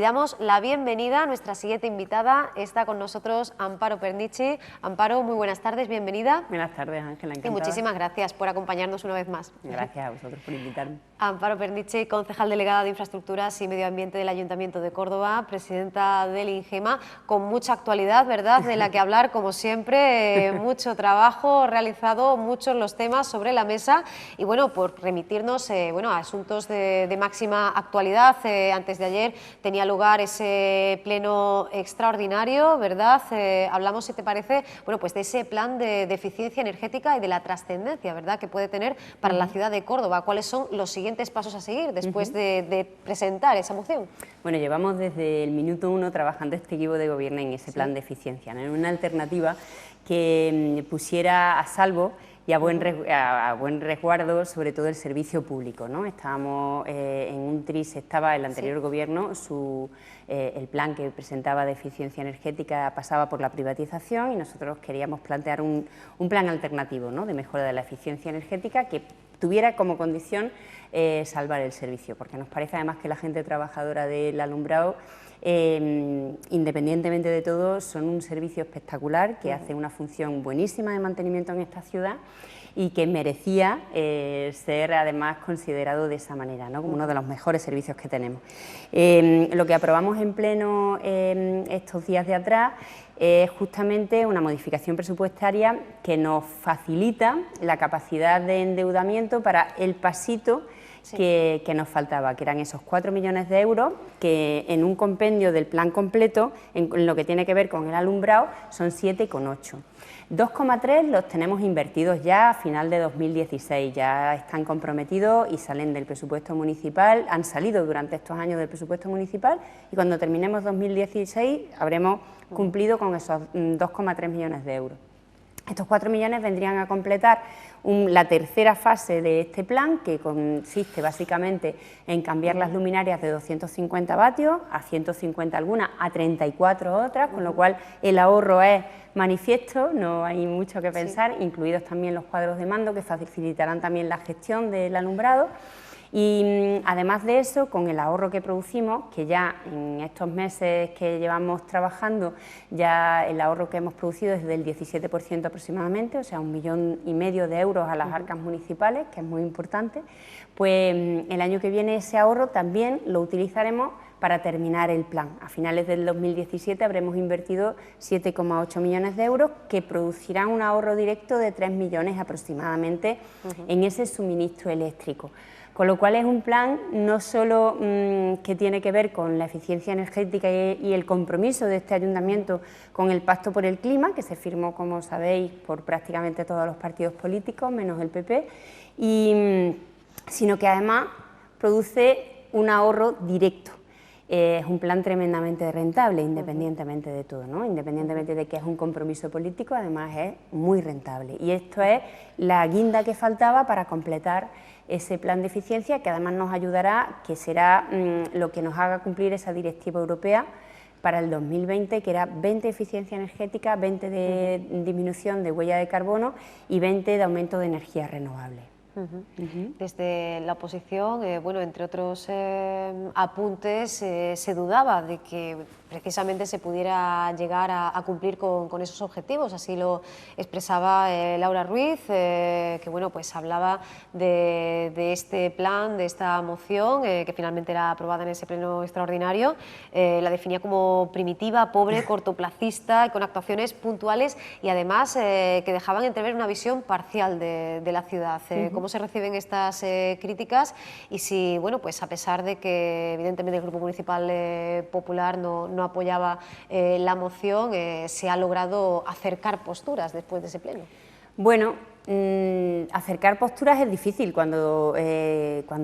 damos la bienvenida a nuestra siguiente invitada. Está con nosotros Amparo Pernichi. Amparo, muy buenas tardes, bienvenida. Buenas tardes, Ángela, encantada. Y muchísimas gracias por acompañarnos una vez más. Gracias a vosotros por invitarme. Amparo Pernichi, concejal delegada de Infraestructuras y Medio Ambiente del Ayuntamiento de Córdoba, presidenta del INGEMA, con mucha actualidad, ¿verdad?, de la que hablar, como siempre, mucho trabajo realizado, muchos los temas sobre la mesa y, bueno, por remitirnos a asuntos de máxima actualidad. Antes de ayer tenía lugar ese pleno extraordinario, ¿verdad? Hablamos, si te parece, pues de ese plan de eficiencia energética y de la trascendencia, ¿verdad?, que puede tener para la ciudad de Córdoba. ¿Cuáles son los siguientes pasos a seguir después de presentar esa moción? Bueno, llevamos desde el minuto 1 trabajando este equipo de gobierno en ese plan de eficiencia, ¿no?, en una alternativa que pusiera a salvo y a buen resguardo, sobre todo, el servicio público, ¿no? Estábamos en un tris, estaba el anterior gobierno, el plan que presentaba de eficiencia energética pasaba por la privatización y nosotros queríamos plantear un plan alternativo, ¿no?, de mejora de la eficiencia energética que tuviera como condición salvar el servicio, porque nos parece además que la gente trabajadora del alumbrado, independientemente de todo, son un servicio espectacular que hace una función buenísima de mantenimiento en esta ciudad y que merecía ser además considerado de esa manera, ¿no?, como uno de los mejores servicios que tenemos. Lo que aprobamos en pleno estos días de atrás es justamente una modificación presupuestaria que nos facilita la capacidad de endeudamiento para el pasito que nos faltaba, que eran esos 4 millones de euros, que en un compendio del plan completo, en lo que tiene que ver con el alumbrado, son 7,8. 2,3 los tenemos invertidos ya a final de 2016, ya están comprometidos y salen del presupuesto municipal, han salido durante estos años del presupuesto municipal y cuando terminemos 2016 habremos cumplido con esos 2,3 millones de euros. Estos 4 millones vendrían a completar la tercera fase de este plan, que consiste básicamente en cambiar las luminarias de 250 vatios a 150 algunas, a 34 otras, con lo cual el ahorro es manifiesto, no hay mucho que pensar, incluidos también los cuadros de mando que facilitarán también la gestión del alumbrado. Y además de eso, con el ahorro que producimos, que ya en estos meses que llevamos trabajando, ya el ahorro que hemos producido es del 17% aproximadamente, o sea, 1,5 millones de euros a las arcas municipales, que es muy importante, pues el año que viene ese ahorro también lo utilizaremos para terminar el plan. A finales del 2017 habremos invertido 7,8 millones de euros que producirán un ahorro directo de 3 millones aproximadamente en ese suministro eléctrico. Con lo cual es un plan no solo que tiene que ver con la eficiencia energética y el compromiso de este ayuntamiento con el Pacto por el Clima, que se firmó, como sabéis, por prácticamente todos los partidos políticos, menos el PP, sino que además produce un ahorro directo. Es un plan tremendamente rentable, independientemente de todo, ¿no? Independientemente de que es un compromiso político, además es muy rentable. Y esto es la guinda que faltaba para completar ese plan de eficiencia, que además nos ayudará, que será lo que nos haga cumplir esa directiva europea para el 2020, que era 20 de eficiencia energética, 20 de disminución de huella de carbono y 20 de aumento de energías renovables. Desde la oposición, entre otros apuntes, se dudaba de que precisamente se pudiera llegar a cumplir con esos objetivos. Así lo expresaba Laura Ruiz, que pues hablaba de este plan, de esta moción, que finalmente era aprobada en ese pleno extraordinario. La definía como primitiva, pobre, cortoplacista y con actuaciones puntuales y además que dejaban entrever una visión parcial de la ciudad. ¿Cómo se reciben estas críticas? Y si, a pesar de que evidentemente el Grupo Municipal Popular no apoyaba la moción, se ha logrado acercar posturas después de ese pleno. Bueno, acercar posturas es difícil cuando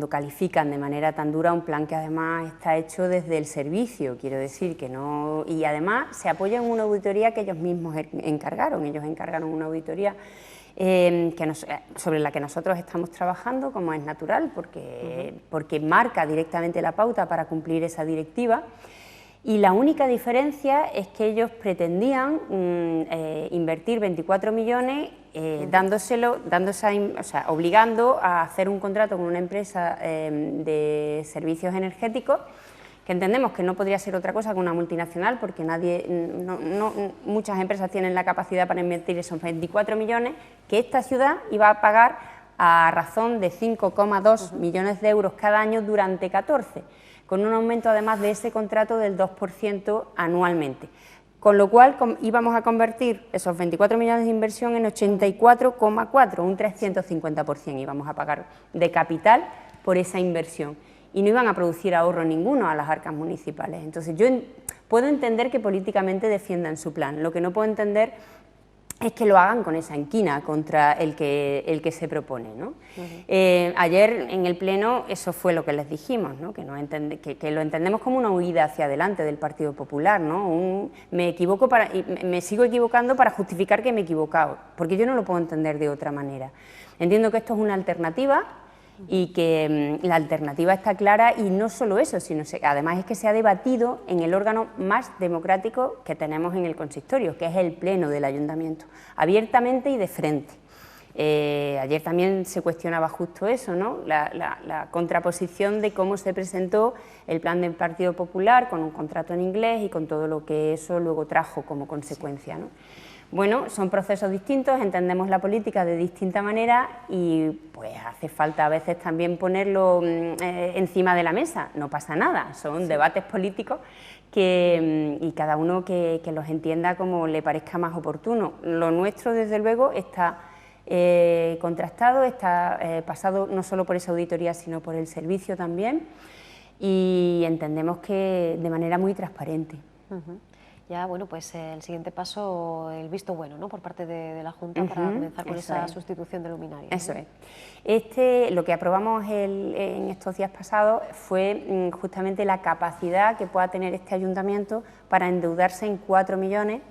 califican de manera tan dura un plan que además está hecho desde el servicio, quiero decir que no, y además se apoya en una auditoría que ellos mismos encargaron, una auditoría sobre la que nosotros estamos trabajando, como es natural, porque marca directamente la pauta para cumplir esa directiva. Y la única diferencia es que ellos pretendían invertir 24 millones, obligando a hacer un contrato con una empresa de servicios energéticos que entendemos que no podría ser otra cosa que una multinacional, porque muchas empresas tienen la capacidad para invertir esos 24 millones, que esta ciudad iba a pagar a razón de 5,2 millones de euros cada año durante 14, con un aumento además de ese contrato del 2% anualmente. Con lo cual íbamos a convertir esos 24 millones de inversión en 84,4, un 350% íbamos a pagar de capital por esa inversión. Y no iban a producir ahorro ninguno a las arcas municipales. Entonces yo puedo entender que políticamente defiendan su plan, lo que no puedo entender es que lo hagan con esa inquina contra el que se propone, ¿no? Ayer en el Pleno eso fue lo que les dijimos, ¿no? Que lo entendemos como una huida hacia adelante del Partido Popular, ¿no? Me sigo equivocando para justificar que me he equivocado, porque yo no lo puedo entender de otra manera. Entiendo que esto es una alternativa y que la alternativa está clara, y no solo eso, sino además es que se ha debatido en el órgano más democrático que tenemos en el consistorio, que es el Pleno del Ayuntamiento, abiertamente y de frente. Ayer también se cuestionaba justo eso, ¿no? La contraposición de cómo se presentó el plan del Partido Popular con un contrato en inglés y con todo lo que eso luego trajo como consecuencia, ¿no? Bueno, son procesos distintos, entendemos la política de distinta manera y pues hace falta a veces también ponerlo encima de la mesa, no pasa nada, son debates políticos y cada uno que los entienda como le parezca más oportuno. Lo nuestro, desde luego, está contrastado, está pasado no solo por esa auditoría, sino por el servicio también, y entendemos que de manera muy transparente. Ya, bueno, pues el siguiente paso, el visto bueno, ¿no?, por parte de la Junta para comenzar con esa sustitución de luminarias. Eso es. Lo que aprobamos en estos días pasados fue justamente la capacidad que pueda tener este ayuntamiento para endeudarse en 4 millones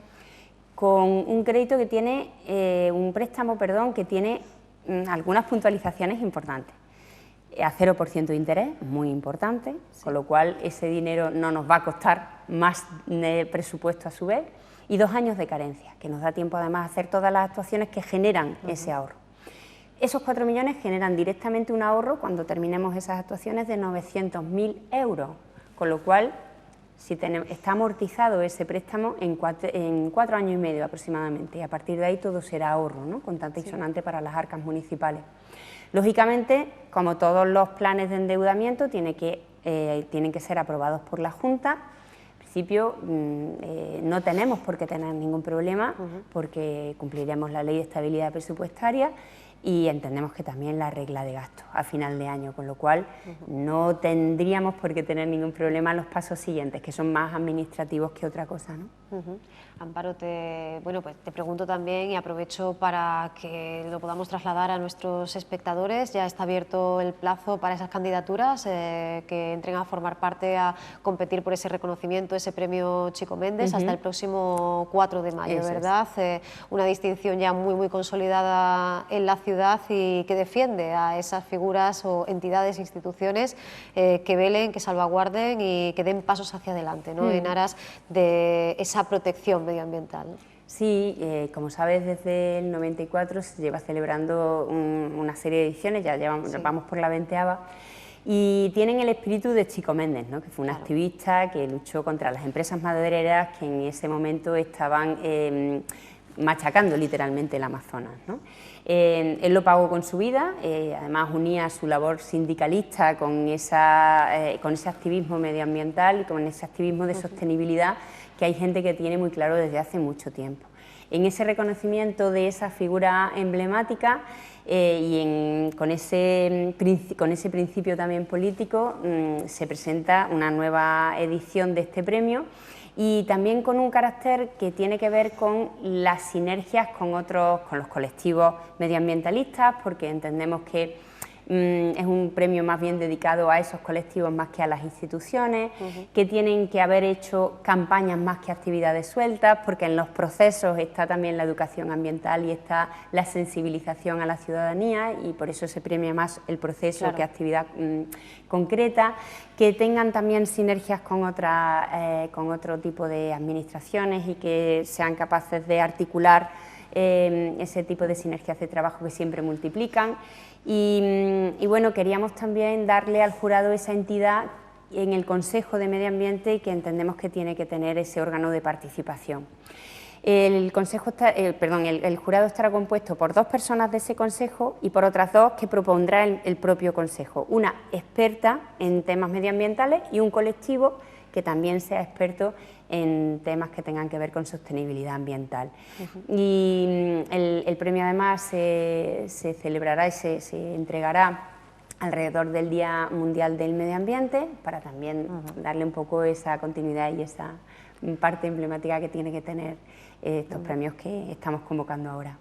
con un crédito que tiene, un préstamo, perdón, que tiene algunas puntualizaciones importantes. A 0% de interés, muy importante, con lo cual ese dinero no nos va a costar más presupuesto a su vez, y 2 años de carencia, que nos da tiempo además a hacer todas las actuaciones que generan ese ahorro. Esos 4 millones generan directamente un ahorro, cuando terminemos esas actuaciones, de 900.000 euros, con lo cual está amortizado ese préstamo en 4 años y medio aproximadamente, y a partir de ahí todo será ahorro, ¿no?, contante y sonante para las arcas municipales. Lógicamente, como todos los planes de endeudamiento, tienen que ser aprobados por la Junta. En principio no tenemos por qué tener ningún problema, porque cumpliremos la Ley de Estabilidad Presupuestaria y entendemos que también la regla de gasto a final de año, con lo cual no tendríamos por qué tener ningún problema en los pasos siguientes, que son más administrativos que otra cosa, ¿no? Amparo, pues te pregunto también, y aprovecho para que lo podamos trasladar a nuestros espectadores. Ya está abierto el plazo para esas candidaturas que entren a formar parte, a competir por ese reconocimiento, ese premio Chico Méndez, hasta el próximo 4 de mayo, eso ¿verdad? Una distinción ya muy consolidada en la ciudad y que defiende a esas figuras o entidades, instituciones que velen, que salvaguarden y que den pasos hacia adelante, ¿no?, en aras de esa protección medioambiental. Sí, como sabes, desde el 94 se lleva celebrando una serie de ediciones, vamos por la 20ª, y tienen el espíritu de Chico Méndez, ¿no?, que fue un activista que luchó contra las empresas madereras que en ese momento estaban machacando literalmente el Amazonas, ¿no? Él lo pagó con su vida, además unía su labor sindicalista con ese activismo medioambiental y con ese activismo de sostenibilidad que hay gente que tiene muy claro desde hace mucho tiempo. En ese reconocimiento de esa figura emblemática con ese principio también político, se presenta una nueva edición de este premio, y también con un carácter que tiene que ver con las sinergias con los colectivos medioambientalistas, porque entendemos que es un premio más bien dedicado a esos colectivos más que a las instituciones, que tienen que haber hecho campañas más que actividades sueltas, porque en los procesos está también la educación ambiental y está la sensibilización a la ciudadanía, y por eso se premia más el proceso que actividad concreta, que tengan también sinergias con otro tipo de administraciones y que sean capaces de articular ese tipo de sinergias de trabajo que siempre multiplican. Y bueno, queríamos también darle al jurado esa entidad en el Consejo de Medio Ambiente y que entendemos que tiene que tener ese órgano de participación. El jurado estará compuesto por 2 personas de ese consejo y por otras 2 que propondrá el propio consejo, una experta en temas medioambientales y un colectivo que también sea experto en temas que tengan que ver con sostenibilidad ambiental. Y el premio además se celebrará y se entregará alrededor del Día Mundial del Medio Ambiente, para también darle un poco esa continuidad y esa parte emblemática que tiene que tener estos premios que estamos convocando ahora.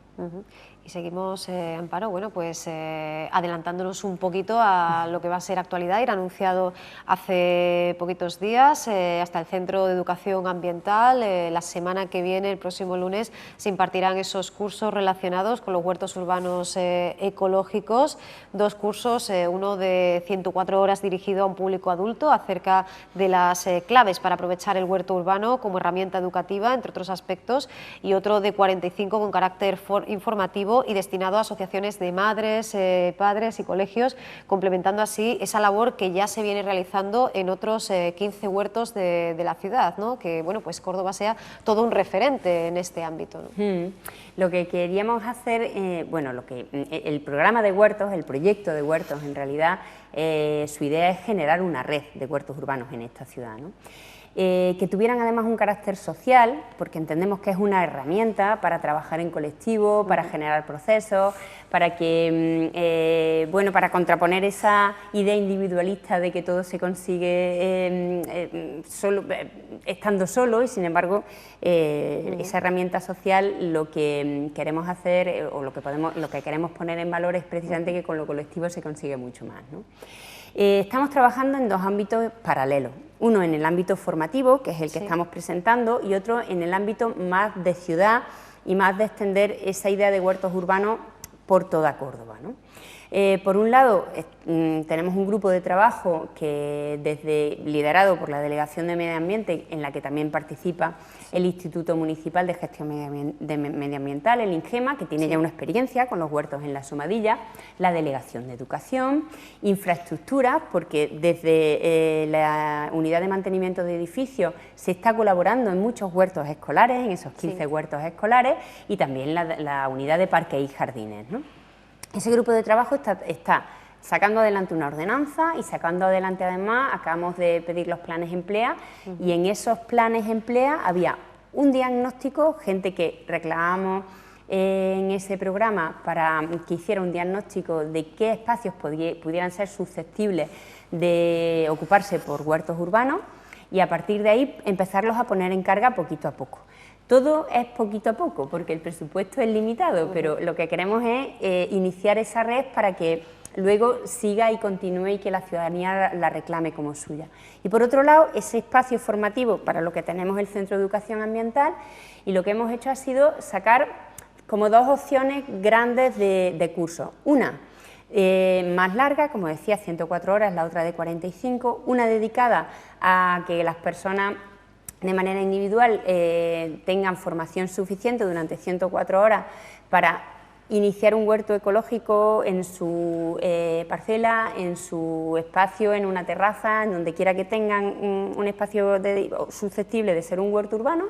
Y seguimos, Amparo, bueno, pues adelantándonos un poquito a lo que va a ser actualidad. Ir anunciado hace poquitos días, hasta el Centro de Educación Ambiental. La semana que viene, el próximo lunes, se impartirán esos cursos relacionados con los huertos urbanos ecológicos. 2 cursos, uno de 104 horas dirigido a un público adulto acerca de las claves para aprovechar el huerto urbano como herramienta educativa, entre otros aspectos, y otro de 45 con carácter informativo y destinado a asociaciones de madres, padres y colegios, complementando así esa labor que ya se viene realizando en otros 15 huertos de la ciudad, ¿no? Que bueno, pues Córdoba sea todo un referente en este ámbito, ¿no? Lo que queríamos hacer, el programa de huertos, el proyecto de huertos, en realidad, su idea es generar una red de huertos urbanos en esta ciudad, ¿no? Que tuvieran además un carácter social, porque entendemos que es una herramienta para trabajar en colectivo, para generar procesos, para que, para contraponer esa idea individualista de que todo se consigue estando solo, y sin embargo esa herramienta social, lo que queremos hacer o lo que queremos poner en valor es precisamente que con lo colectivo se consigue mucho más, ¿no? Estamos trabajando en 2 ámbitos paralelos, uno en el ámbito formativo, que es el que estamos presentando, y otro en el ámbito más de ciudad y más de extender esa idea de huertos urbanos por toda Córdoba, ¿no? Por un lado, tenemos un grupo de trabajo liderado por la Delegación de Medio Ambiente, en la que también participa el Instituto Municipal de Gestión Medioambiental, el INGEMA, que tiene ya una experiencia con los huertos en la Somadilla, la Delegación de Educación, Infraestructuras, porque desde la Unidad de Mantenimiento de Edificios se está colaborando en muchos huertos escolares, en esos 15 huertos escolares, y también la Unidad de Parques y Jardines, ¿no? Ese grupo de trabajo está sacando adelante una ordenanza y sacando adelante además, acabamos de pedir los planes emplea, y en esos planes emplea había un diagnóstico, gente que reclamábamos en ese programa para que hiciera un diagnóstico de qué espacios pudieran ser susceptibles de ocuparse por huertos urbanos, y a partir de ahí empezarlos a poner en carga poquito a poco. Todo es poquito a poco, porque el presupuesto es limitado, pero lo que queremos es iniciar esa red para que luego siga y continúe y que la ciudadanía la reclame como suya. Y por otro lado, ese espacio formativo para lo que tenemos el Centro de Educación Ambiental, y lo que hemos hecho ha sido sacar como 2 opciones grandes de cursos. Una más larga, como decía, 104 horas, la otra de 45, una dedicada a que las personas de manera individual tengan formación suficiente durante 104 horas para iniciar un huerto ecológico en su parcela, en su espacio, en una terraza, en donde quiera que tengan un espacio susceptible de ser un huerto urbano.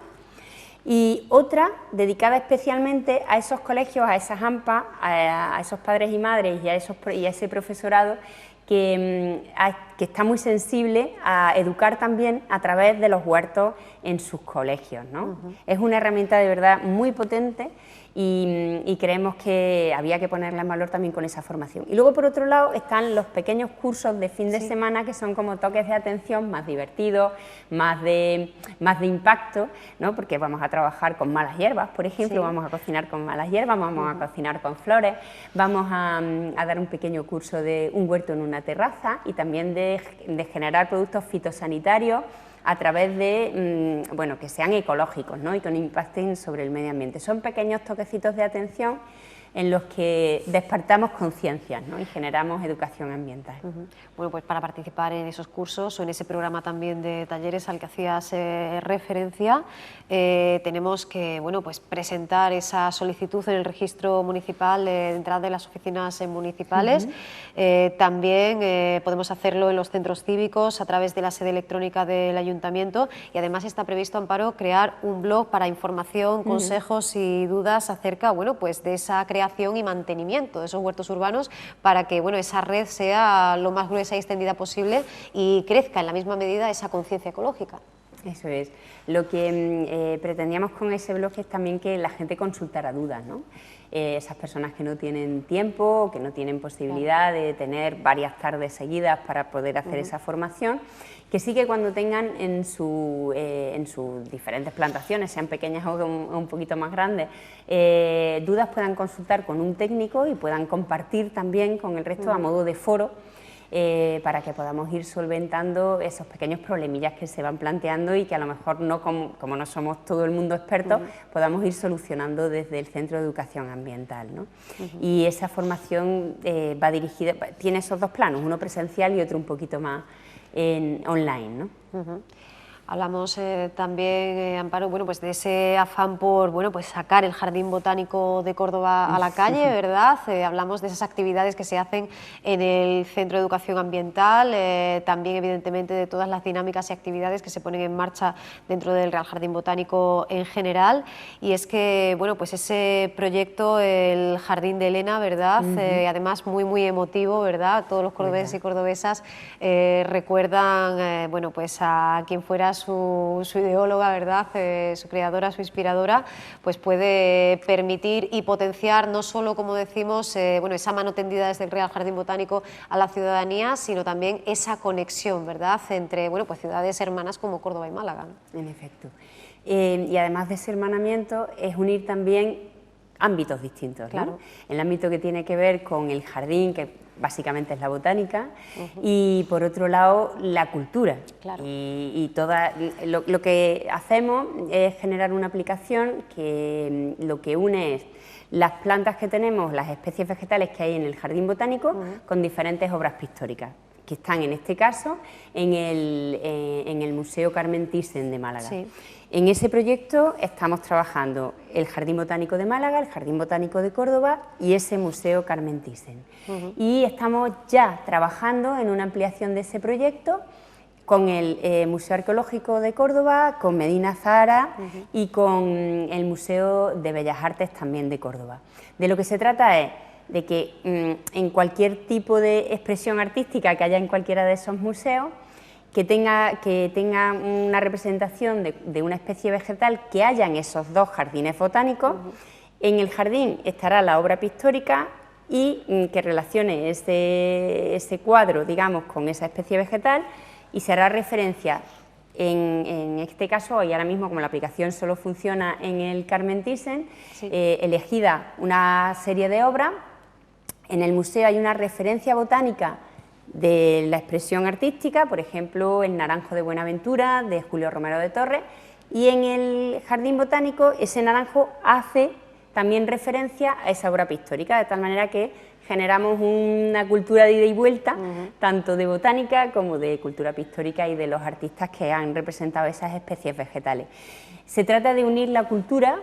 Y otra dedicada especialmente a esos colegios, a esas AMPA, a esos padres y madres y a ese profesorado que está muy sensible a educar también a través de los huertos en sus colegios, ¿no? Es una herramienta de verdad muy potente y creemos que había que ponerla en valor también con esa formación. Y luego, por otro lado, están los pequeños cursos de fin de semana, que son como toques de atención más divertidos, más de impacto, ¿no? Porque vamos a trabajar con malas hierbas, por ejemplo, vamos a cocinar con malas hierbas, vamos a cocinar con flores, vamos a dar un pequeño curso de un huerto en una terraza, y también de generar productos fitosanitarios a través de, que sean ecológicos, ¿no? Y que no impacten sobre el medio ambiente. Son pequeños toquecitos de atención en los que despertamos conciencias, ¿no? Y generamos educación ambiental. Bueno, pues para participar en esos cursos o en ese programa también de talleres al que hacías referencia, tenemos que, bueno, pues presentar esa solicitud en el registro municipal de entrada de las oficinas municipales. También podemos hacerlo en los centros cívicos a través de la sede electrónica del ayuntamiento, y además está previsto, Amparo, crear un blog para información, consejos y dudas acerca, bueno, pues de esa creación y mantenimiento de esos huertos urbanos, para que, bueno, esa red sea lo más gruesa y extendida posible y crezca en la misma medida esa conciencia ecológica. Eso es. Lo que pretendíamos con ese blog es también que la gente consultara dudas, ¿no? Esas personas que no tienen tiempo, que no tienen posibilidad de tener varias tardes seguidas para poder hacer esa formación, que sí que cuando tengan en sus diferentes plantaciones, sean pequeñas o un poquito más grandes, dudas puedan consultar con un técnico y puedan compartir también con el resto a modo de foro, para que podamos ir solventando esos pequeños problemillas que se van planteando y que a lo mejor no, como no somos todo el mundo expertos, podamos ir solucionando desde el Centro de Educación Ambiental, ¿no? Y esa formación va dirigida, tiene esos dos planos, uno presencial y otro un poquito más online, ¿no? Hablamos también, Amparo, bueno, pues de ese afán por, bueno, pues sacar el Jardín Botánico de Córdoba a la calle, ¿verdad? Hablamos de esas actividades que se hacen en el Centro de Educación Ambiental, también evidentemente de todas las dinámicas y actividades que se ponen en marcha dentro del Real Jardín Botánico en general, y es que, bueno, pues ese proyecto, el Jardín de Elena, ¿verdad? Además muy emotivo, ¿verdad? Todos los cordobeses y cordobesas recuerdan, bueno, pues a quien fuera su ideóloga, ¿verdad? Su creadora, su inspiradora, pues puede permitir y potenciar no solo, como decimos, bueno, esa mano tendida desde el Real Jardín Botánico a la ciudadanía, sino también esa conexión, ¿verdad?, entre, bueno, pues ciudades hermanas como Córdoba y Málaga. En efecto. Y además de ese hermanamiento, es unir también ámbitos distintos, ¿no? Claro. El ámbito que tiene que ver con el jardín, que básicamente es la botánica, y por otro lado la cultura. Claro. Y lo que hacemos es generar una aplicación que lo que une es las plantas que tenemos, las especies vegetales que hay en el jardín botánico, con diferentes obras pictóricas, que están en este caso en el Museo Carmen Thyssen de Málaga. Sí. En ese proyecto estamos trabajando el Jardín Botánico de Málaga, el Jardín Botánico de Córdoba y ese Museo Carmen Thyssen. Y estamos ya trabajando en una ampliación de ese proyecto con el Museo Arqueológico de Córdoba, con Medina Zahara y con el Museo de Bellas Artes también de Córdoba. De lo que se trata es de que en cualquier tipo de expresión artística que haya en cualquiera de esos museos, que tenga una representación de una especie vegetal que haya en esos dos jardines botánicos. En el jardín estará la obra pictórica y que relacione ese cuadro, digamos, con esa especie vegetal, y se hará referencia, en este caso, y ahora mismo como la aplicación solo funciona en el Carmen Thyssen, elegida una serie de obras. En el museo hay una referencia botánica de la expresión artística, por ejemplo, el naranjo de Buenaventura, de Julio Romero de Torres, y en el jardín botánico ese naranjo hace también referencia a esa obra pictórica, de tal manera que generamos una cultura de ida y vuelta, tanto de botánica como de cultura pictórica y de los artistas que han representado esas especies vegetales. Se trata de unir la cultura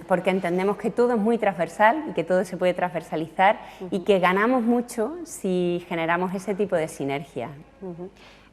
porque entendemos que todo es muy transversal y que todo se puede transversalizar y que ganamos mucho si generamos ese tipo de sinergia.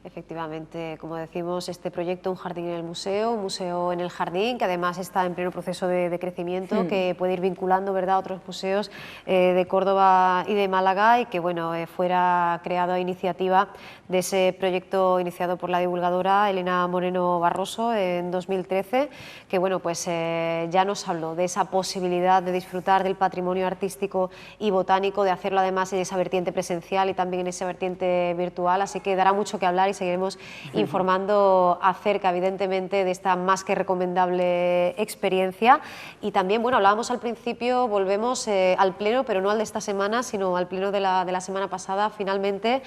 Efectivamente, como decimos, este proyecto, un jardín en el museo, un museo en el jardín, que además está en pleno proceso de crecimiento, que puede ir vinculando, ¿verdad?, a otros museos de Córdoba y de Málaga, y que, bueno, fuera creado a iniciativa de ese proyecto iniciado por la divulgadora Elena Moreno Barroso en 2013, que, bueno, pues ya nos habló de esa posibilidad de disfrutar del patrimonio artístico y botánico, de hacerlo además en esa vertiente presencial y también en esa vertiente virtual, así que dará mucho que hablar y y seguiremos informando acerca, evidentemente, de esta más que recomendable experiencia. Y también, bueno, hablábamos al principio, volvemos al pleno, pero no al de esta semana, sino al pleno de la semana pasada. Finalmente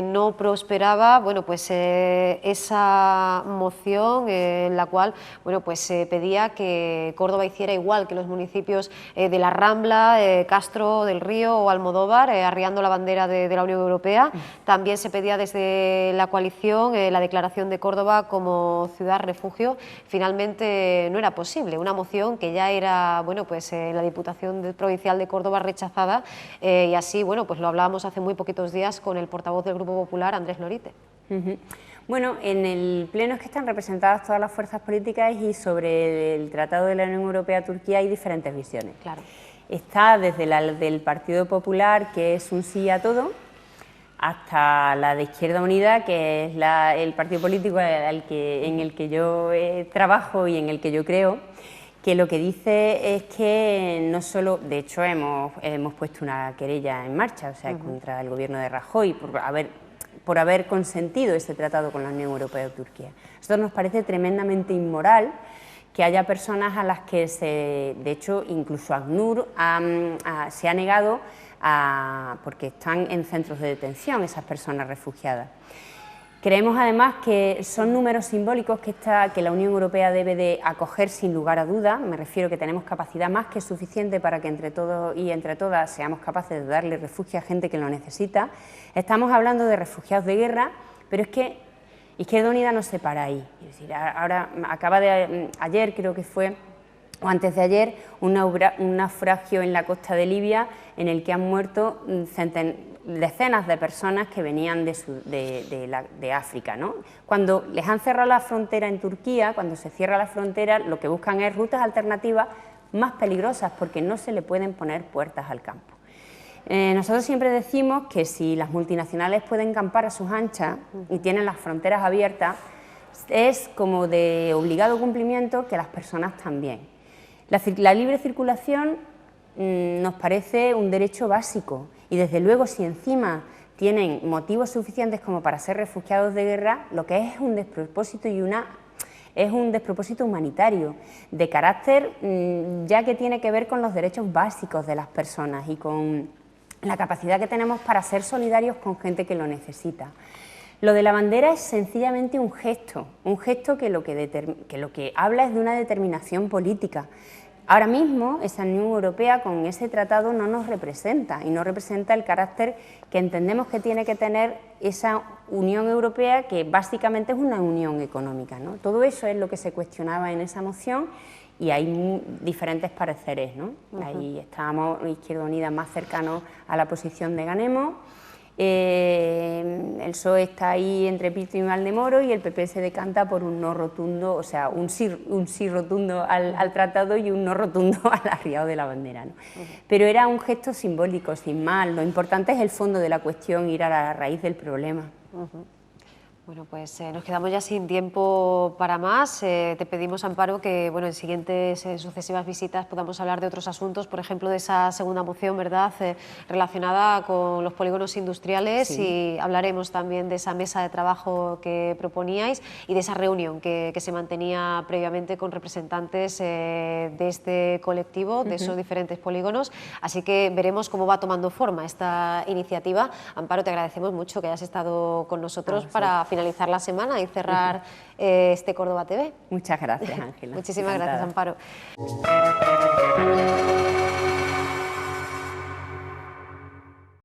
no prosperaba, bueno, pues esa moción en la cual, bueno, pues pedía que Córdoba hiciera igual que los municipios de La Rambla, Castro del Río o Almodóvar, arriando la bandera de la Unión Europea. También se pedía desde la coalición la declaración de Córdoba como ciudad refugio. Finalmente no era posible, una moción que ya era, bueno, pues la Diputación Provincial de Córdoba rechazada, y así, bueno, pues lo hablábamos hace muy poquitos días con el portavoz del Grupo Popular, Andrés Lorite. Bueno, en el pleno es que están representadas todas las fuerzas políticas y sobre el Tratado de la Unión Europea-Turquía hay diferentes visiones. Claro. Está desde la del Partido Popular, que es un sí a todo, hasta la de Izquierda Unida, que es el partido político en el que yo trabajo y en el que yo creo, que lo que dice es que no solo, de hecho hemos puesto una querella en marcha, o sea, contra el gobierno de Rajoy por haber consentido este tratado con la Unión Europea y Turquía. A nosotros nos parece tremendamente inmoral que haya personas a las que de hecho, incluso ACNUR se ha negado porque están en centros de detención esas personas refugiadas. Creemos además que son números simbólicos que la Unión Europea debe de acoger sin lugar a dudas. Me refiero que tenemos capacidad más que suficiente para que entre todos y entre todas seamos capaces de darle refugio a gente que lo necesita. Estamos hablando de refugiados de guerra, pero es que Izquierda Unida no se para ahí. Es decir, ahora acaba ayer creo que fue, o antes de ayer, un naufragio en la costa de Libia en el que han muerto decenas de personas que venían de África, ¿no? Cuando les han cerrado la frontera en Turquía, cuando se cierra la frontera, lo que buscan es rutas alternativas más peligrosas porque no se le pueden poner puertas al campo. Nosotros siempre decimos que si las multinacionales pueden campar a sus anchas y tienen las fronteras abiertas, es como de obligado cumplimiento que las personas también. La libre circulación nos parece un derecho básico y desde luego si encima tienen motivos suficientes como para ser refugiados de guerra, lo que es un despropósito es un despropósito humanitario de carácter ya que tiene que ver con los derechos básicos de las personas y con la capacidad que tenemos para ser solidarios con gente que lo necesita. Lo de la bandera es sencillamente un gesto que lo que habla es de una determinación política. Ahora mismo esa Unión Europea con ese tratado no nos representa y no representa el carácter que entendemos que tiene que tener esa Unión Europea, que básicamente es una unión económica, ¿no? Todo eso es lo que se cuestionaba en esa moción y hay diferentes pareceres, ¿no? Ahí estábamos, Izquierda Unida, más cercanos a la posición de Ganemos. El PSOE está ahí entre Pito y Valdemoro y el PP se decanta por un no rotundo, o sea, un sí rotundo al tratado y un no rotundo al arriado de la bandera, ¿no? Pero era un gesto simbólico, sin más. Lo importante es el fondo de la cuestión, ir a la raíz del problema. Bueno, pues nos quedamos ya sin tiempo para más. Te pedimos, Amparo, que bueno, en siguientes sucesivas visitas podamos hablar de otros asuntos, por ejemplo, de esa segunda moción, ¿verdad?, relacionada con los polígonos industriales, sí. Y hablaremos también de esa mesa de trabajo que proponíais y de esa reunión que se mantenía previamente con representantes de este colectivo, de esos diferentes polígonos. Así que veremos cómo va tomando forma esta iniciativa. Amparo, te agradecemos mucho que hayas estado con nosotros para finalizar la semana y cerrar este Córdoba TV. Muchas gracias, Ángela. Muchísimas gracias, Amparo.